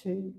2.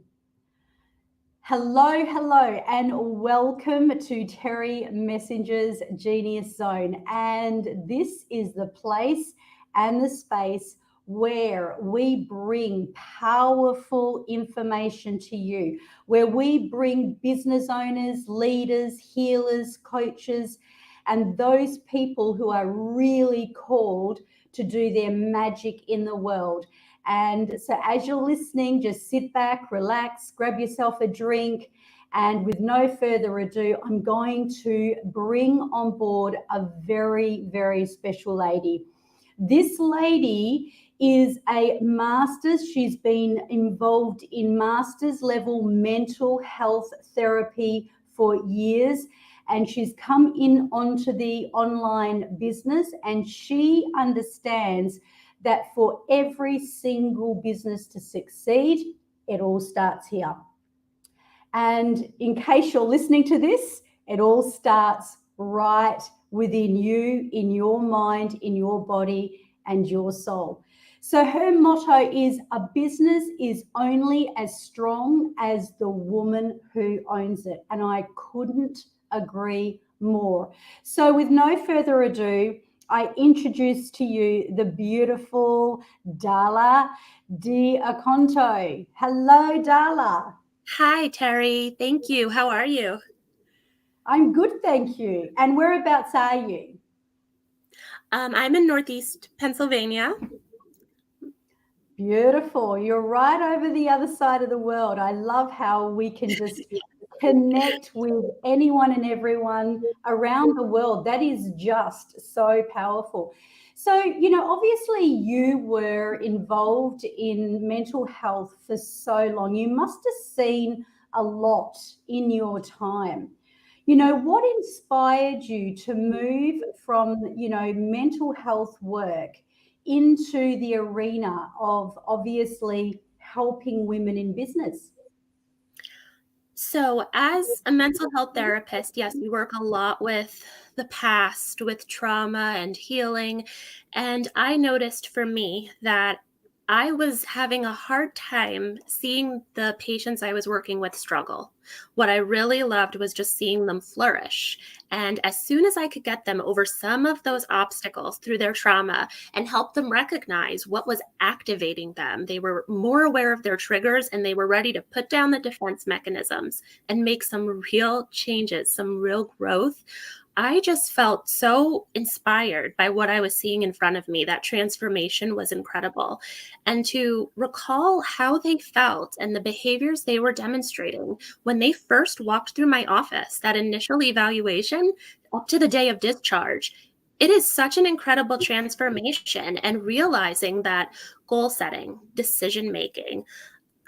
Hello, hello, and welcome to Terry Messenger's Genius Zone. And this is the place and the space where we bring powerful information to you, where we bring business owners, leaders, healers, coaches, and those people who are really called to do their magic in the world. And so, as you're listening, just sit back, relax, grab yourself a drink. And with no further ado, I'm going to bring on board a very, very special lady. This lady is a master's. She's been involved in master's level mental health therapy for years. And she's come in onto the online business, and she understands that for every single business to succeed, it all starts here. And in case you're listening to this, it all starts right within you, in your mind, in your body, and your soul. So her motto is, a business is only as strong as the woman who owns it. And I couldn't agree more. So with no further ado, I introduce to you the beautiful Darla Di Aconto. Hello, Darla. Hi, Terry. Thank you. How are you? I'm good, thank you. And whereabouts are you? I'm in Northeast Pennsylvania. Beautiful. You're right over the other side of the world. I love how we can just connect with anyone and everyone around the world. That is just so powerful. So, obviously you were involved in mental health for so long. You must have seen a lot in your time. What inspired you to move from, mental health work into the arena of obviously helping women in business? So, as a mental health therapist, yes, we work a lot with the past, with trauma and healing. And I noticed for me that I was having a hard time seeing the patients I was working with struggle. What I really loved was just seeing them flourish. And as soon as I could get them over some of those obstacles through their trauma and help them recognize what was activating them, they were more aware of their triggers and they were ready to put down the defense mechanisms and make some real changes, some real growth. I just felt so inspired by what I was seeing in front of me. That transformation was incredible. And to recall how they felt and the behaviors they were demonstrating when they first walked through my office, that initial evaluation up to the day of discharge, it is such an incredible transformation. And realizing that goal setting, decision making,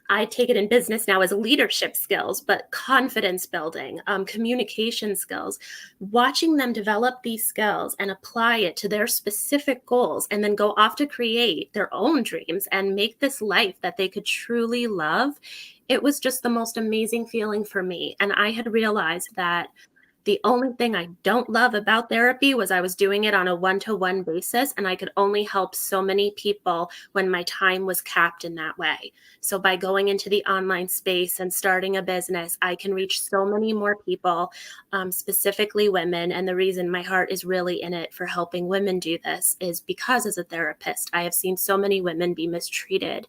I take it in business now as leadership skills, but confidence building, communication skills, watching them develop these skills and apply it to their specific goals, and then go off to create their own dreams and make this life that they could truly love. It was just the most amazing feeling for me. And I had realized that the only thing I don't love about therapy was I was doing it on a one-to-one basis, and I could only help so many people when my time was capped in that way. So by going into the online space and starting a business, I can reach so many more people, specifically women. And the reason my heart is really in it for helping women do this is because as a therapist, I have seen so many women be mistreated,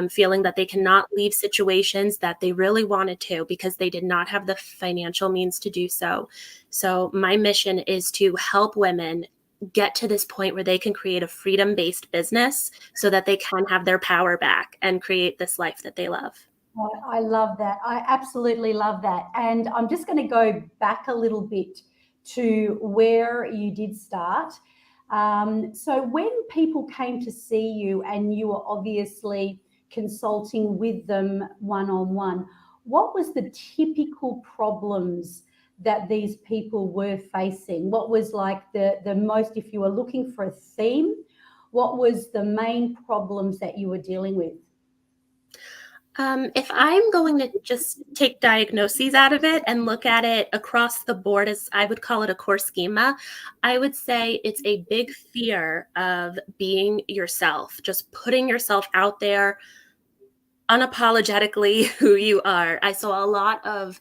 feeling that they cannot leave situations that they really wanted to because they did not have the financial means to do so. So my mission is to help women get to this point where they can create a freedom-based business so that they can have their power back and create this life that they love. I love that. I absolutely love that. And I'm just going to go back a little bit to where you did start. So when people came to see you and you were obviously consulting with them one-on-one, what was the typical problems that these people were facing? What was like the most, if you were looking for a theme, what was the main problems that you were dealing with? If I'm going to just take diagnoses out of it and look at it across the board, as I would call it a core schema, I would say it's a big fear of being yourself, just putting yourself out there unapologetically who you are. I saw a lot of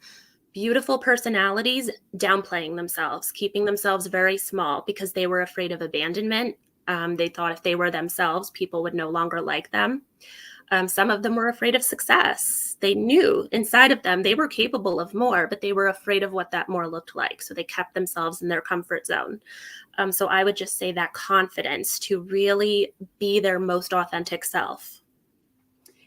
beautiful personalities downplaying themselves, keeping themselves very small because they were afraid of abandonment. They thought if they were themselves, people would no longer like them. Some of them were afraid of success. They knew inside of them they were capable of more, but they were afraid of what that more looked like. So they kept themselves in their comfort zone. So I would just say that confidence to really be their most authentic self.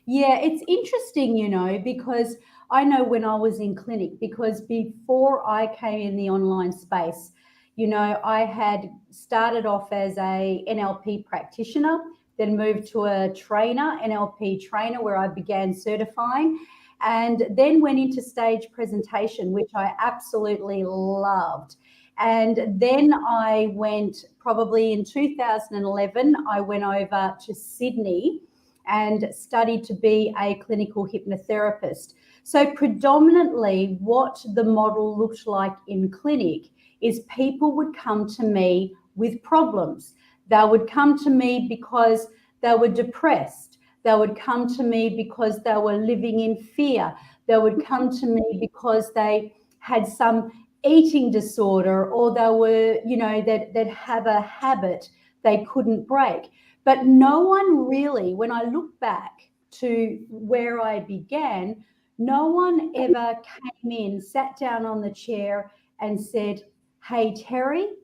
Yeah, it's interesting, because I know when I was in clinic, because before I came in the online space, I had started off as a NLP practitioner, then moved to a trainer, NLP trainer, where I began certifying, and then went into stage presentation, which I absolutely loved. And then I went, probably in 2011, I went over to Sydney and studied to be a clinical hypnotherapist. So predominantly what the model looked like in clinic is people would come to me with problems. They would come to me because they were depressed. They would come to me because they were living in fear. They would come to me because they had some eating disorder, or they were, that have a habit they couldn't break. But no one really, when I look back to where I began, no one ever came in, sat down on the chair and said, "Hey, Terry,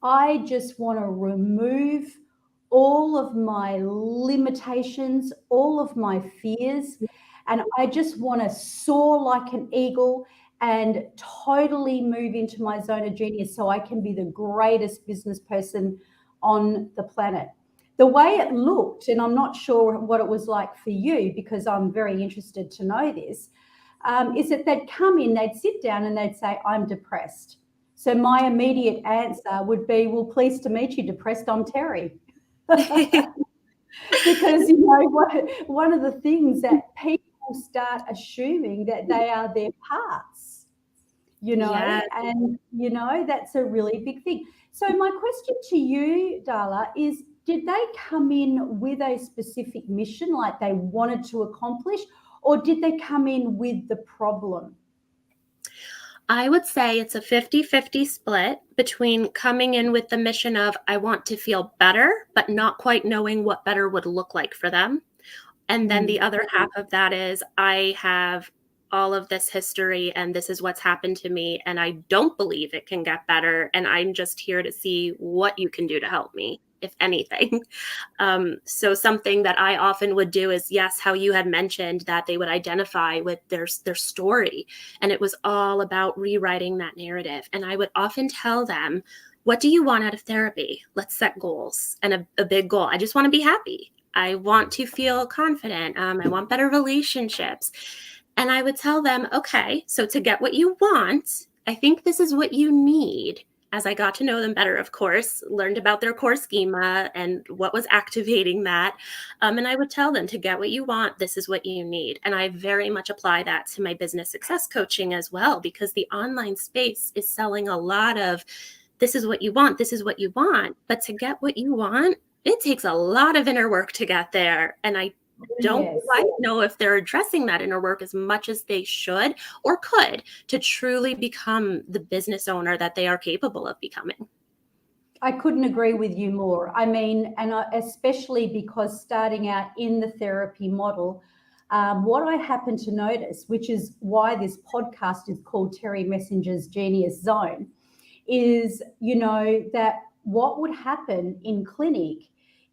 I just want to remove all of my limitations, all of my fears, and I just want to soar like an eagle and totally move into my zone of genius so I can be the greatest business person on the planet." The way it looked, and I'm not sure what it was like for you because I'm very interested to know this, is that they'd come in, they'd sit down and they'd say, "I'm depressed." So my immediate answer would be, "Well, pleased to meet you, depressed. I'm Terry." Because, one of the things that people start assuming that they are their parts, Yeah. and, that's a really big thing. So my question to you, Darla, is did they come in with a specific mission, like they wanted to accomplish, or did they come in with the problem? I would say it's a 50-50 split between coming in with the mission of, I want to feel better, but not quite knowing what better would look like for them. And then the other half of that is, I have all of this history and this is what's happened to me, and I don't believe it can get better. And I'm just here to see what you can do to help me, if anything. So something that I often would do is, yes, how you had mentioned that they would identify with their story. And it was all about rewriting that narrative. And I would often tell them, what do you want out of therapy? Let's set goals. And a big goal. I just want to be happy. I want to feel confident. I want better relationships. And I would tell them, okay, so to get what you want, I think this is what you need. As I got to know them better, of course, learned about their core schema and what was activating that. And I would tell them, to get what you want, this is what you need. And I very much apply that to my business success coaching as well, because the online space is selling a lot of, this is what you want, this is what you want. But to get what you want, it takes a lot of inner work to get there. And I don't Yes. quite know if they're addressing that inner work as much as they should or could to truly become the business owner that they are capable of becoming. I couldn't agree with you more. I mean, especially because starting out in the therapy model, what I happen to notice, which is why this podcast is called Terry Messenger's Genius Zone, is, that what would happen in clinic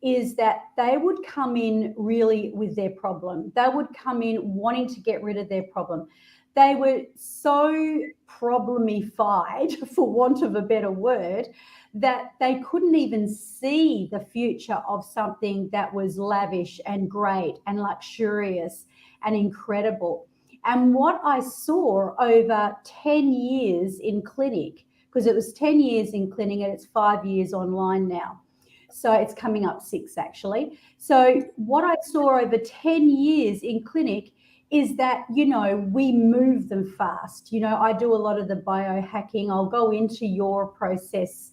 is that they would come in really with their problem. They would come in wanting to get rid of their problem. They were so problemified, for want of a better word, that they couldn't even see the future of something that was lavish and great and luxurious and incredible. And what I saw over 10 years in clinic, because it was 10 years in clinic and it's 5 years online now. So it's coming up 6 actually. So what I saw over 10 years in clinic is that, we move them fast. I do a lot of the biohacking. I'll go into your process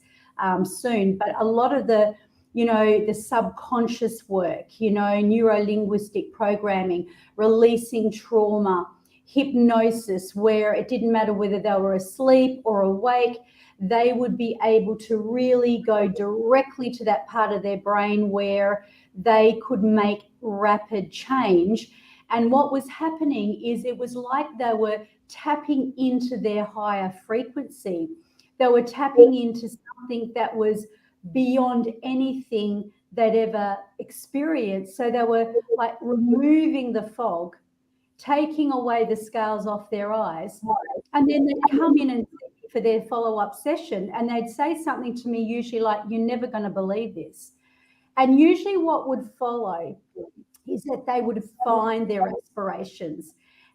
soon, but a lot of the the subconscious work, neuro-linguistic programming, releasing trauma, hypnosis, where it didn't matter whether they were asleep or awake, they would be able to really go directly to that part of their brain where they could make rapid change. And what was happening is it was like they were tapping into their higher frequency. They were tapping into something that was beyond anything they'd ever experienced. So they were like removing the fog, taking away the scales off their eyes, and then they'd come in and see me for their follow-up session, and they'd say something to me usually like, "You're never going to believe this." And usually what would follow is that they would find their aspirations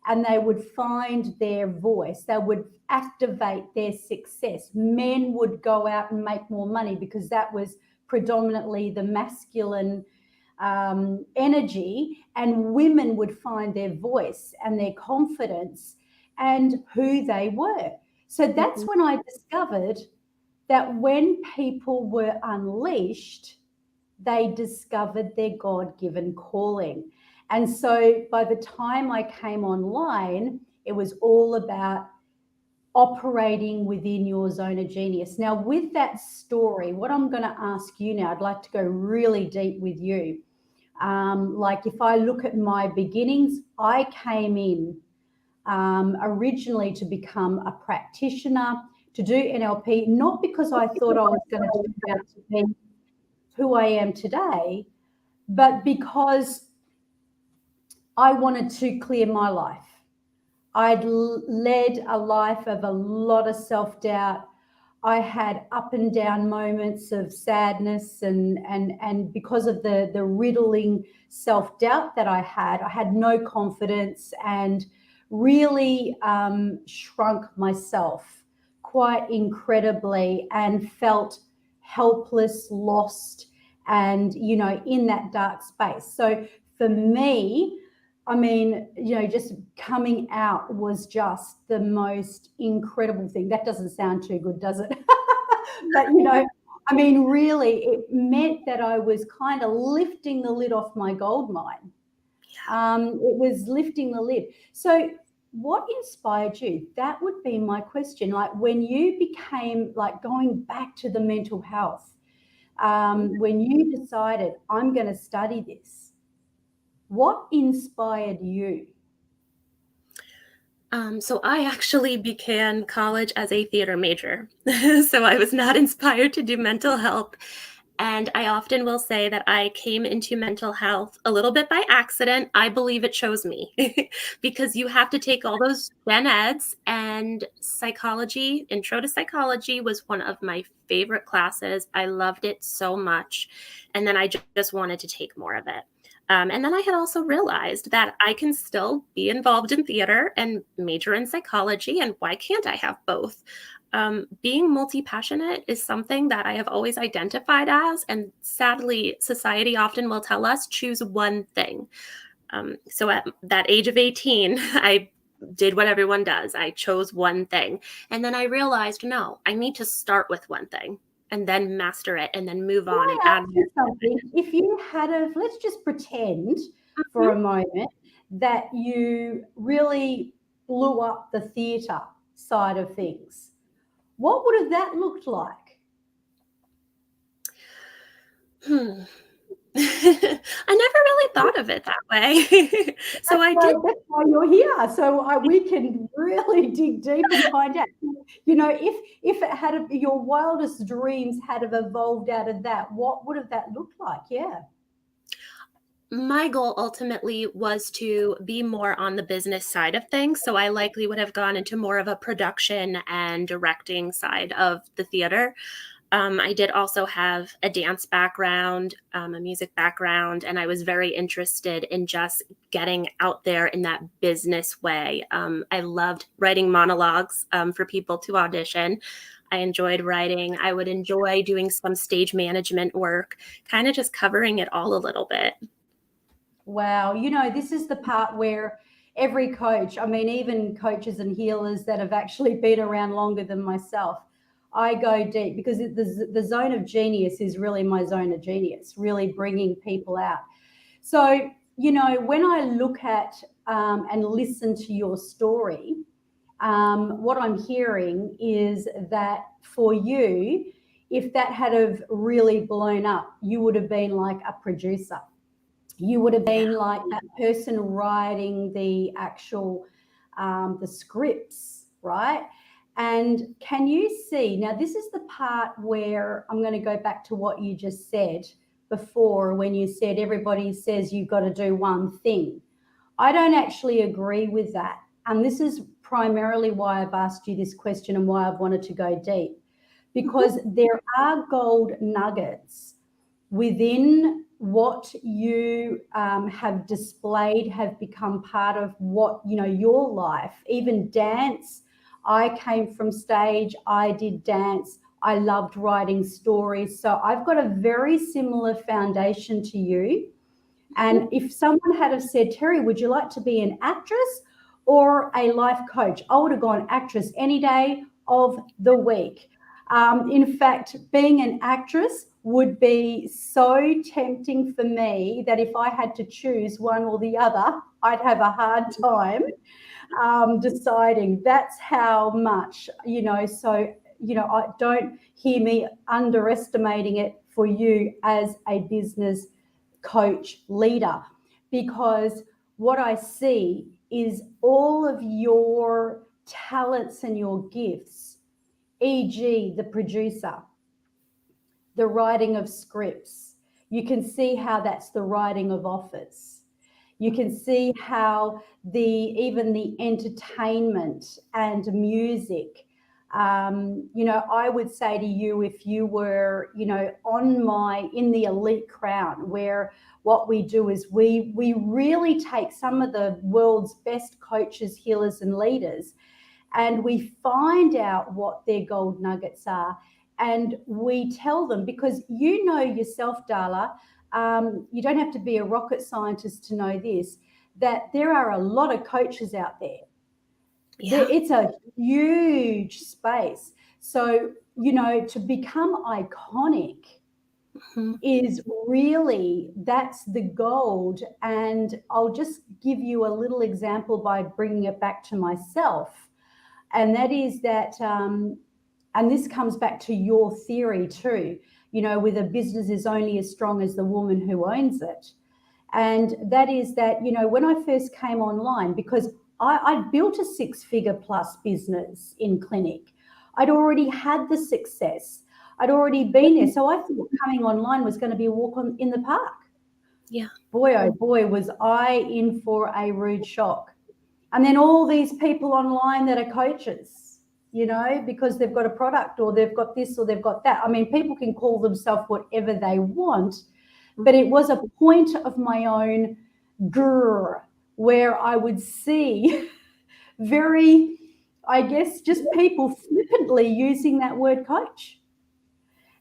and they would find their voice. They would activate their success. Men would go out and make more money because that was predominantly the masculine energy, and women would find their voice and their confidence and who they were. So that's when I discovered that when people were unleashed, they discovered their God-given calling. And so by the time I came online, it was all about operating within your zone of genius. Now, with that story, what I'm going to ask you now, I'd like to go really deep with you. Like if I look at my beginnings, I came in originally to become a practitioner, to do NLP, not because I thought I was going to turn out to be who I am today, but because I wanted to clear my life. I'd led a life of a lot of self-doubt. I had up and down moments of sadness, and because of the riddling self-doubt that I had no confidence and really shrunk myself quite incredibly and felt helpless, lost, and in that dark space. So for me, I mean, just coming out was just the most incredible thing. That doesn't sound too good, does it? But, I mean, really, it meant that I was kind of lifting the lid off my gold mine. It was lifting the lid. So what inspired you? That would be my question. Like when you became, like going back to the mental health, when you decided, I'm going to study this, what inspired you? So I actually began college as a theater major. So I was not inspired to do mental health. And I often will say that I came into mental health a little bit by accident. I believe it chose me because you have to take all those gen eds, and psychology, intro to psychology was one of my favorite classes. I loved it so much. And then I just wanted to take more of it. And then I had also realized that I can still be involved in theater and major in psychology. And why can't I have both? Being multi-passionate is something that I have always identified as. And sadly, society often will tell us choose one thing. So at that age of 18, I did what everyone does. I chose one thing. And then I realized, no, I need to start with one thing and then master it and then move on and add more. Something. If you had let's just pretend for a moment that you really blew up the theatre side of things, what would have that looked like? I never really thought of it that way. So I did. That's why you're here. So we can really dig deep and find out. If it had your wildest dreams had have evolved out of that, what would have that looked like? Yeah. My goal ultimately was to be more on the business side of things. So I likely would have gone into more of a production and directing side of the theater. I did also have a dance background, a music background, and I was very interested in just getting out there in that business way. I loved writing monologues for people to audition. I enjoyed writing. I would enjoy doing some stage management work, kind of just covering it all a little bit. Wow. This is the part where every coach, I mean, even coaches and healers that have actually been around longer than myself, I go deep because the zone of genius is really my zone of genius, really bringing people out. So, when I look at and listen to your story, what I'm hearing is that for you, if that had have really blown up, you would have been like a producer. You would have Yeah. been like that person writing the actual the scripts, right? And can you see now? This is the part where I'm going to go back to what you just said before, when you said everybody says you've got to do one thing. I don't actually agree with that. And this is primarily why I've asked you this question and why I've wanted to go deep, because there are gold nuggets within what you have displayed, have become part of what, your life, even dance. I came from stage, I did dance, I loved writing stories. So I've got a very similar foundation to you. And if someone had have said, Terry, would you like to be an actress or a life coach? I would have gone actress any day of the week. In fact, being an actress would be so tempting for me that if I had to choose one or the other, I'd have a hard time deciding. That's how much, so, I don't hear me underestimating it for you as a business coach leader, because what I see is all of your talents and your gifts, e.g., the producer, the writing of scripts. You can see how that's the writing of offers. You can see how even the entertainment and music. I would say to you, if you were, in the elite crown, where what we do is we really take some of the world's best coaches, healers, and leaders, and we find out what their gold nuggets are, and we tell them, because yourself, Darla, you don't have to be a rocket scientist to know this, that there are a lot of coaches out there. Yeah. It's a huge space. So, to become iconic is really, that's the gold. And I'll just give you a little example by bringing it back to myself. And that is that, and this comes back to your theory too, with a business is only as strong as the woman who owns it. And that is that, when I first came online, because I'd built a 6-figure plus business in clinic, I'd already had the success, I'd already been there. So I thought coming online was going to be a walk in the park. Yeah. Boy, oh boy, was I in for a rude shock. And then all these people online that are coaches, because they've got a product or they've got this or they've got that. I mean, people can call themselves whatever they want, but it was a point of my own grr where I would see very, I guess, just people flippantly using that word coach.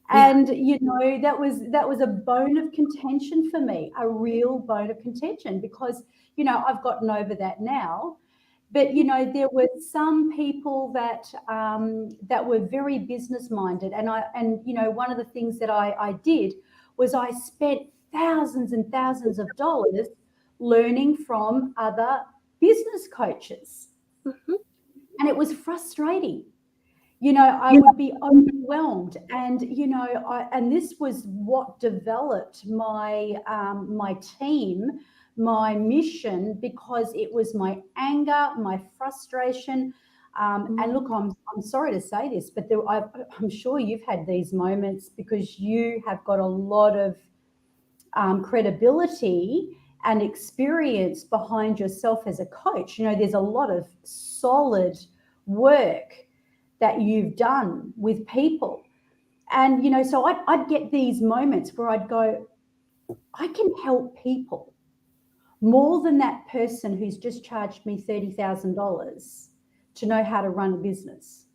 And that was a bone of contention for me, a real bone of contention, because I've gotten over that now. But there were some people that were very business minded, and one of the things that I did was I spent thousands and thousands of dollars learning from other business coaches, and it was frustrating. I would be overwhelmed, and and this was what developed my my team, my mission, because it was my anger, my frustration. And look, I'm sorry to say this, but I'm sure you've had these moments, because you have got a lot of credibility and experience behind yourself as a coach. There's a lot of solid work that you've done with people. And, so I'd get these moments where I'd go, I can help people more than that person who's just charged me $30,000 to know how to run a business.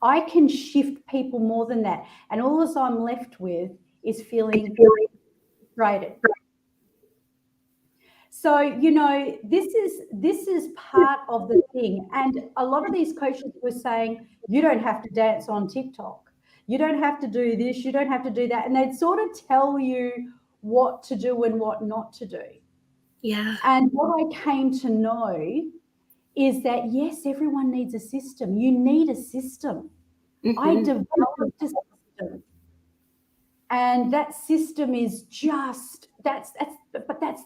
I can shift people more than that. And all I'm left with is feeling frustrated. So, this is part of the thing. And a lot of these coaches were saying, you don't have to dance on TikTok. You don't have to do this, you don't have to do that. And they'd sort of tell you what to do and what not to do. Yeah. And what I came to know is that yes, everyone needs a system. You need a system. I Hmm. developed a system. And that system is just that's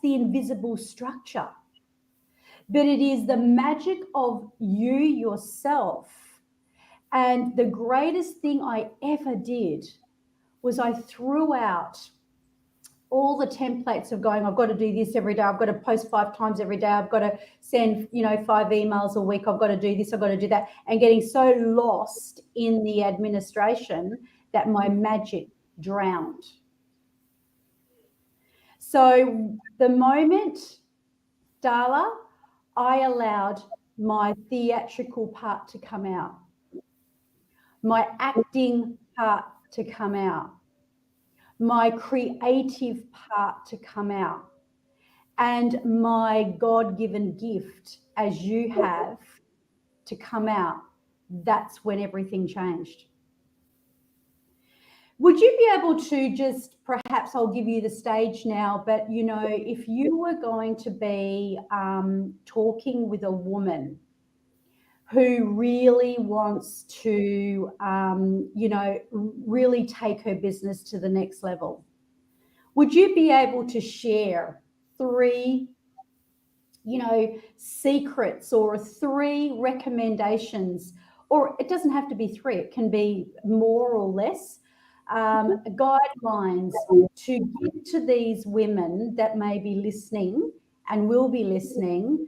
the invisible structure. But it is the magic of you yourself. And the greatest thing I ever did was I threw out all the templates of going, I've got to do this every day. I've got to post 5 times every day. I've got to send, 5 emails a week. I've got to do this. I've got to do that. And getting so lost in the administration that my magic drowned. So the moment, Darla, I allowed my theatrical part to come out, my acting part to come out, my creative part to come out, and my God-given gift, as you have, to come out, that's when everything changed. Would you be able to just, perhaps I'll give you the stage now, but if you were going to be talking with a woman who really wants to, really take her business to the next level, would you be able to share 3 secrets or 3 recommendations, or it doesn't have to be 3, it can be more or less, guidelines to give to these women that may be listening and will be listening,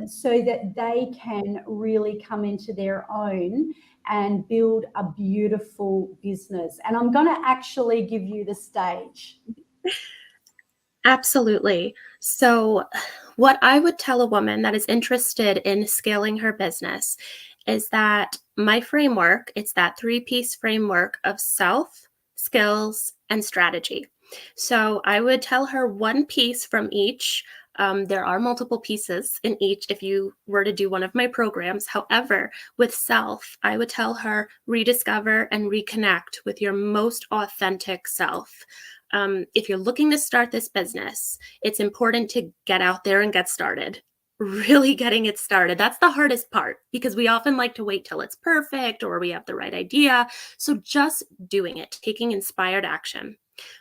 so that they can really come into their own and build a beautiful business? And I'm going to actually give you the stage. Absolutely. So, what I would tell a woman that is interested in scaling her business is that my framework, it's that 3-piece framework of self, skills, and strategy. So, I would tell her one piece from each. There are multiple pieces in each if you were to do one of my programs. However, with self, I would tell her rediscover and reconnect with your most authentic self. If you're looking to start this business, it's important to get out there and get started. Really getting it started. That's the hardest part because we often like to wait till it's perfect or we have the right idea. So just doing it, taking inspired action.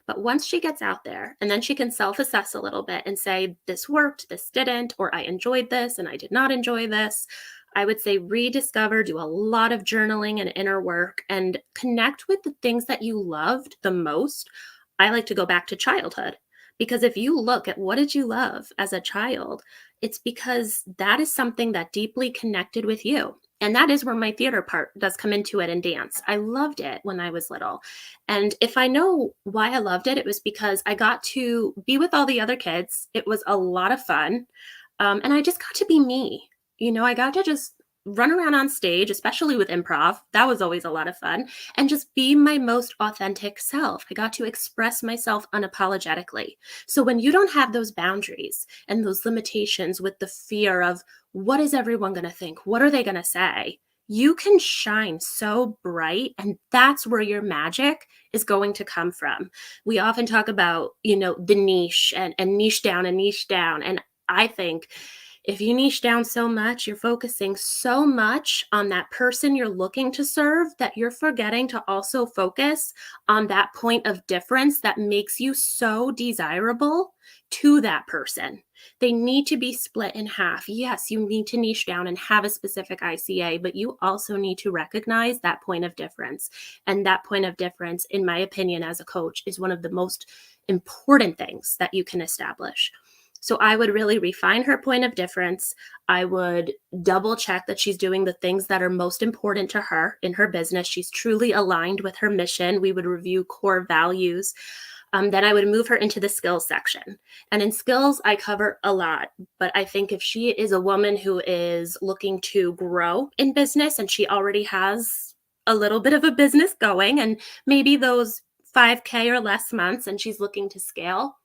But once she gets out there and then she can self assess a little bit and say, this worked, this didn't, or I enjoyed this and I did not enjoy this. I would say rediscover, do a lot of journaling and inner work and connect with the things that you loved the most. I like to go back to childhood because if you look at what did you love as a child, it's because that is something that deeply connected with you. And that is where my theater part does come into it and dance. I loved it when I was little. And if I know why I loved it, it was because I got to be with all the other kids. It was a lot of fun. And I just got to be me. I got to just run around on stage, especially with improv. That was always a lot of fun. And just be my most authentic self. I got to express myself unapologetically. So when you don't have those boundaries and those limitations with the fear of what is everyone going to think? What are they going to say? You can shine so bright, and that's where your magic is going to come from. We often talk about, the niche and niche down and niche down. And I think if you niche down so much, you're focusing so much on that person you're looking to serve that you're forgetting to also focus on that point of difference that makes you so desirable to that person. They need to be split in half. Yes, you need to niche down and have a specific ICA, but you also need to recognize that point of difference. And that point of difference, in my opinion, as a coach, is one of the most important things that you can establish. So I would really refine her point of difference. I would double check that she's doing the things that are most important to her in her business. She's truly aligned with her mission. We would review core values. Then I would move her into the skills section. And in skills, I cover a lot. But I think if she is a woman who is looking to grow in business and she already has a little bit of a business going and maybe those 5K or less months and she's looking to scale,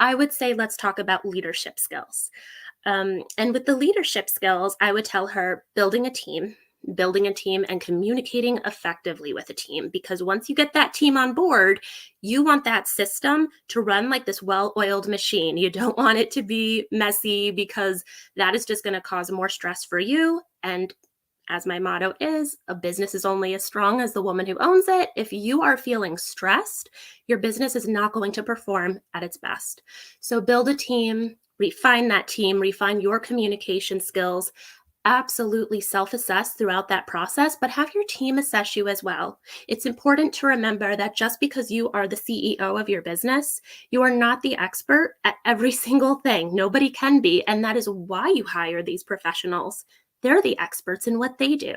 I would say let's talk about leadership skills. And with the leadership skills, I would tell her building a team and communicating effectively with a team. Because once you get that team on board, you want that system to run like this well-oiled machine. You don't want it to be messy, because that is just going to cause more stress for you. And as my motto is, a business is only as strong as the woman who owns it. If you are feeling stressed, your business is not going to perform at its best. So build a team, refine that team, refine your communication skills. Absolutely self-assess throughout that process, but have your team assess you as well. It's important to remember that just because you are the CEO of your business, you are not the expert at every single thing. Nobody can be, and that is why you hire these professionals. They're the experts in what they do.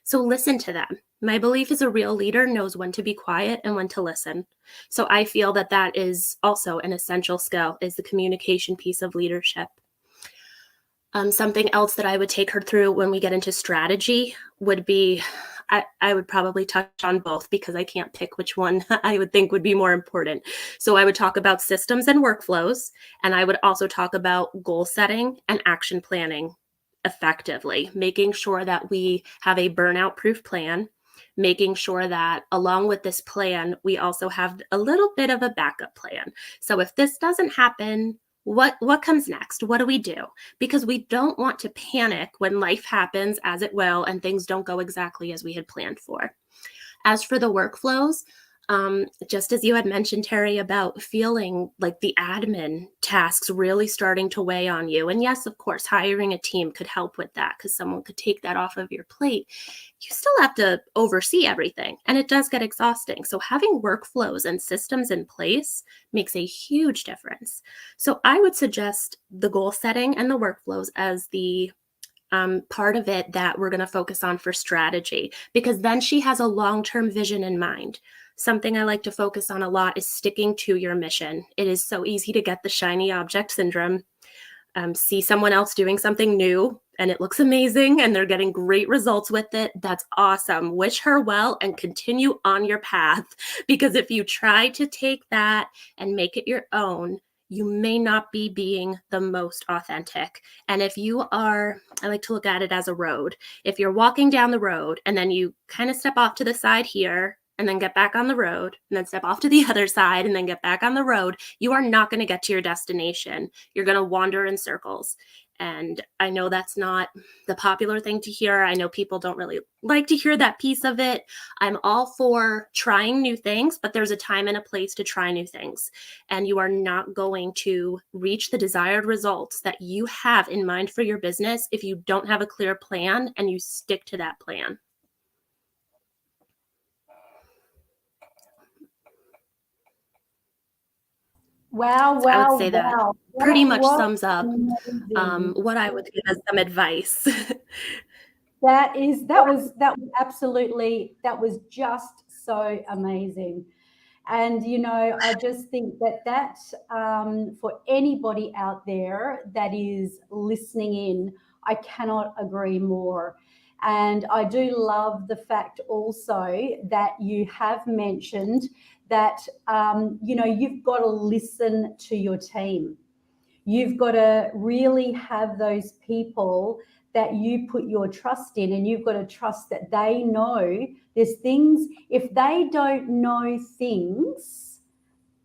So listen to them. My belief is a real leader knows when to be quiet and when to listen. So I feel that that is also an essential skill, is the communication piece of leadership. Something else that I would take her through when we get into strategy would be, I would probably touch on both, because I can't pick which one I would think would be more important. So I would talk about systems and workflows, and I would also talk about goal setting and action planning effectively, making sure that we have a burnout proof plan, making sure that along with this plan, we also have a little bit of a backup plan. So if this doesn't happen, what comes next? What do we do? Because we don't want to panic when life happens, as it will, and things don't go exactly as we had planned for. As for the workflows, just as you had mentioned, Terry, about feeling like the admin tasks really starting to weigh on you. And yes, of course, hiring a team could help with that, because someone could take that off of your plate. You still have to oversee everything, and it does get exhausting. So having workflows and systems in place makes a huge difference. So I would suggest the goal setting and the workflows as the part of it that we're going to focus on for strategy, because then she has a long-term vision in mind. Something I like to focus on a lot is sticking to your mission. It is so easy to get the shiny object syndrome. See someone else doing something new and it looks amazing and they're getting great results with it. That's awesome. Wish her well and continue on your path, because if you try to take that and make it your own, you may not be being the most authentic. And if you are, I like to look at it as a road. If you're walking down the road and then you kind of step off to the side here and then get back on the road and then step off to the other side and then get back on the road, you are not going to get to your destination. You're going to wander in circles. And I know that's not the popular thing to hear. I know people don't really like to hear that piece of it. I'm all for trying new things, but there's a time and a place to try new things. And you are not going to reach the desired results that you have in mind for your business if you don't have a clear plan and you stick to that plan. Wow, So I would wow, say that wow. pretty That much was sums up amazing. what I would give as some advice. That was just so amazing. And, you know, I just think that for anybody out there that is listening in, I cannot agree more. And I do love the fact also that you have mentioned that, you know, you've got to listen to your team. You've got to really have those people that you put your trust in, and you've got to trust that they know there's things. If they don't know things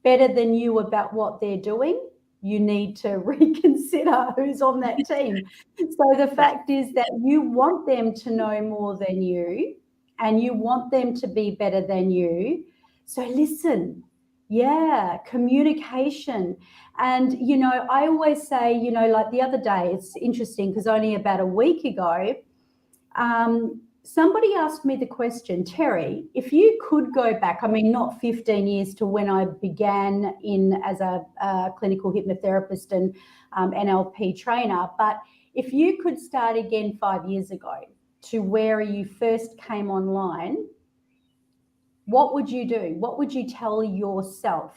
better than you about what they're doing, you need to reconsider who's on that team. So the fact is that you want them to know more than you, and you want them to be better than you. So listen. Yeah, communication. And, you know, I always say, you know, like the other day, it's interesting because only about a week ago, somebody asked me the question, Terry, if you could go back, I mean, not 15 years to when I began in as a clinical hypnotherapist and NLP trainer, but if you could start again 5 years ago to where you first came online, what would you do? What would you tell yourself?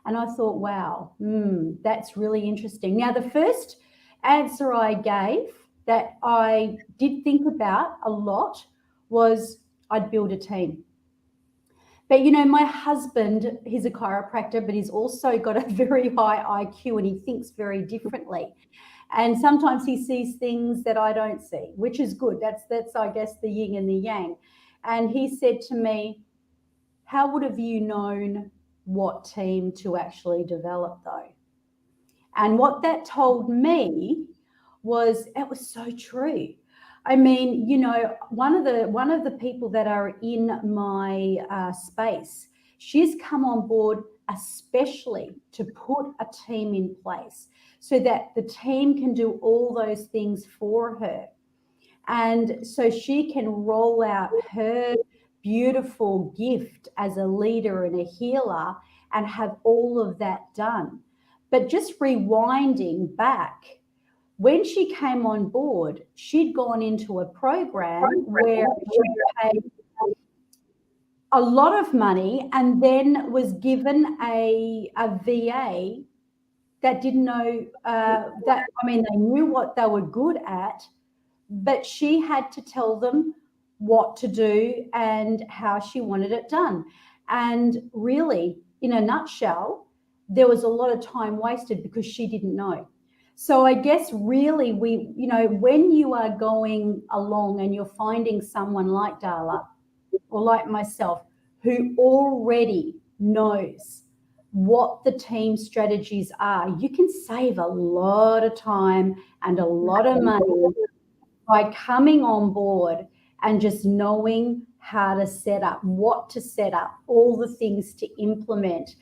And I thought, wow, that's really interesting. Now, the first answer I gave that I did think about a lot was I'd build a team. But, my husband, he's a chiropractor, but he's also got a very high IQ and he thinks very differently. And sometimes he sees things that I don't see, which is good. That's I guess the yin and the yang. And he said to me, how would have you known what team to actually develop though? And what that told me was it was so true. I mean, one of the people that are in my space, she's come on board especially to put a team in place so that the team can do all those things for her. And so she can roll out her beautiful gift as a leader and a healer and have all of that done. But just rewinding back, when she came on board, she'd gone into a program where she paid a lot of money and then was given a VA that didn't know they knew what they were good at, but she had to tell them what to do and how she wanted it done. And really, in a nutshell, there was a lot of time wasted because she didn't know. So I guess really when you are going along and you're finding someone like Darla or like myself who already knows what the team strategies are, you can save a lot of time and a lot of money by coming on board and just knowing how to set up, what to set up, all the things to implement,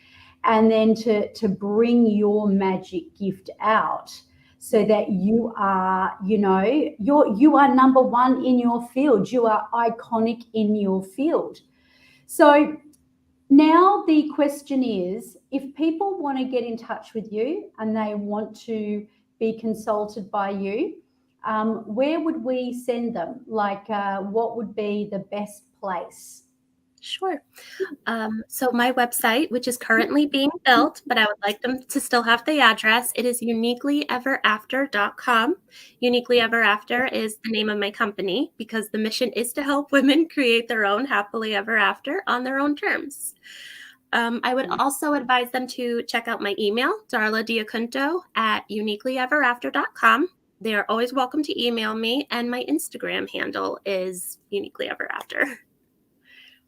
and then to bring your magic gift out so that you are, you are number one in your field. You are iconic in your field. So now the question is, if people want to get in touch with you and they want to be consulted by you, where would we send them? What would be the best place? Sure. So my website, which is currently being built, but I would like them to still have the address, it is uniquelyeverafter.com. Uniquely Ever After is the name of my company because the mission is to help women create their own happily ever after on their own terms. I would also advise them to check out my email, darladiacunto@uniquelyeverafter.com. They are always welcome to email me, and my Instagram handle is uniquelyeverafter.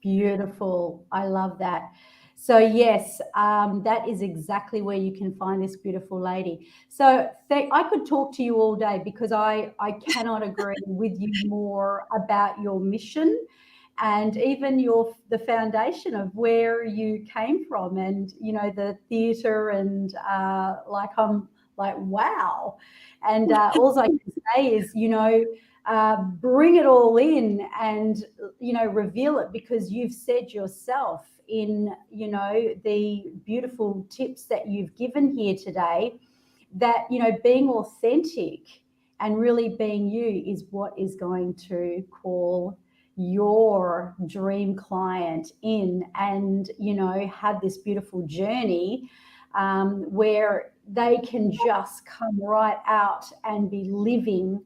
Beautiful. I love that. So yes, that is exactly where you can find this beautiful lady. So I could talk to you all day because I cannot agree with you more about your mission and even the foundation of where you came from and, the theatre and I'm like, wow. And all I can say is, bring it all in and reveal it because you've said yourself in the beautiful tips that you've given here today that being authentic and really being you is what is going to call your dream client in and have this beautiful journey where they can just come right out and be living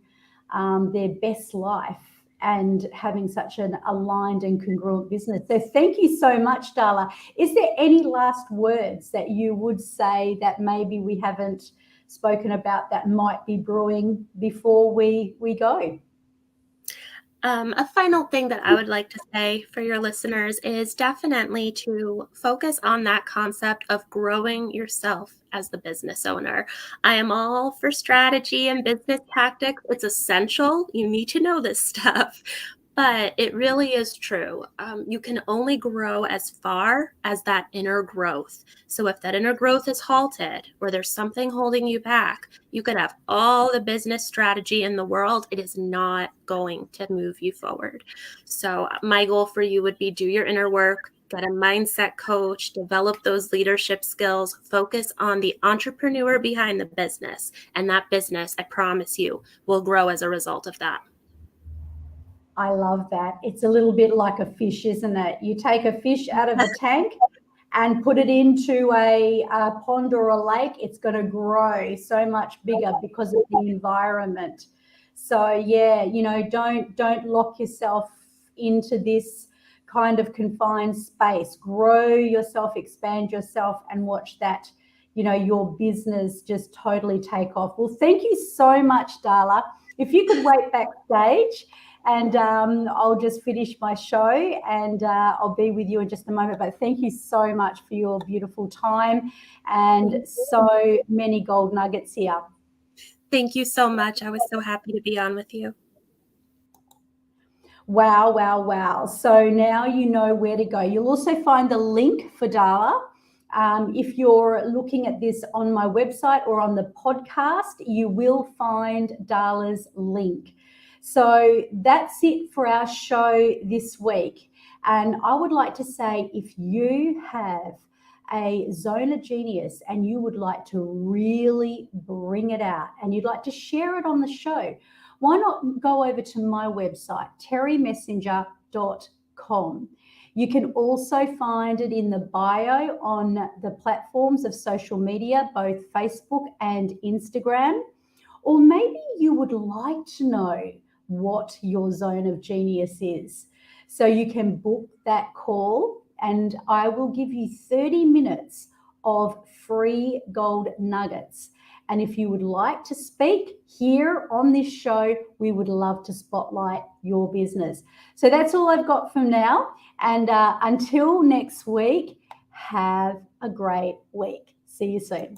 their best life and having such an aligned and congruent business. So thank you so much, Darla. Is there any last words that you would say that maybe we haven't spoken about that might be brewing before we go? A final thing that I would like to say for your listeners is definitely to focus on that concept of growing yourself as the business owner. I am all for strategy and business tactics. It's essential. You need to know this stuff. But it really is true. You can only grow as far as that inner growth. So if that inner growth is halted or there's something holding you back, you could have all the business strategy in the world. It is not going to move you forward. So my goal for you would be do your inner work, get a mindset coach, develop those leadership skills, focus on the entrepreneur behind the business. And that business, I promise you, will grow as a result of that. I love that. It's a little bit like a fish, isn't it? You take a fish out of a tank and put it into a pond or a lake, it's going to grow so much bigger because of the environment. So yeah, don't lock yourself into this kind of confined space. Grow yourself, expand yourself, and watch that, your business just totally take off. Well, thank you so much, Darla. If you could wait backstage, and I'll just finish my show, and I'll be with you in just a moment. But thank you so much for your beautiful time and so many gold nuggets here. Thank you so much. I was so happy to be on with you. Wow, wow, wow. So now you know where to go. You'll also find the link for Darla. If you're looking at this on my website or on the podcast, you will find Darla's link. So that's it for our show this week. And I would like to say, if you have a zone of genius and you would like to really bring it out and you'd like to share it on the show, why not go over to my website, terrymessenger.com. You can also find it in the bio on the platforms of social media, both Facebook and Instagram. Or maybe you would like to know what your zone of genius is. So you can book that call and I will give you 30 minutes of free gold nuggets. And if you would like to speak here on this show, we would love to spotlight your business. So that's all I've got from now. And until next week, have a great week. See you soon.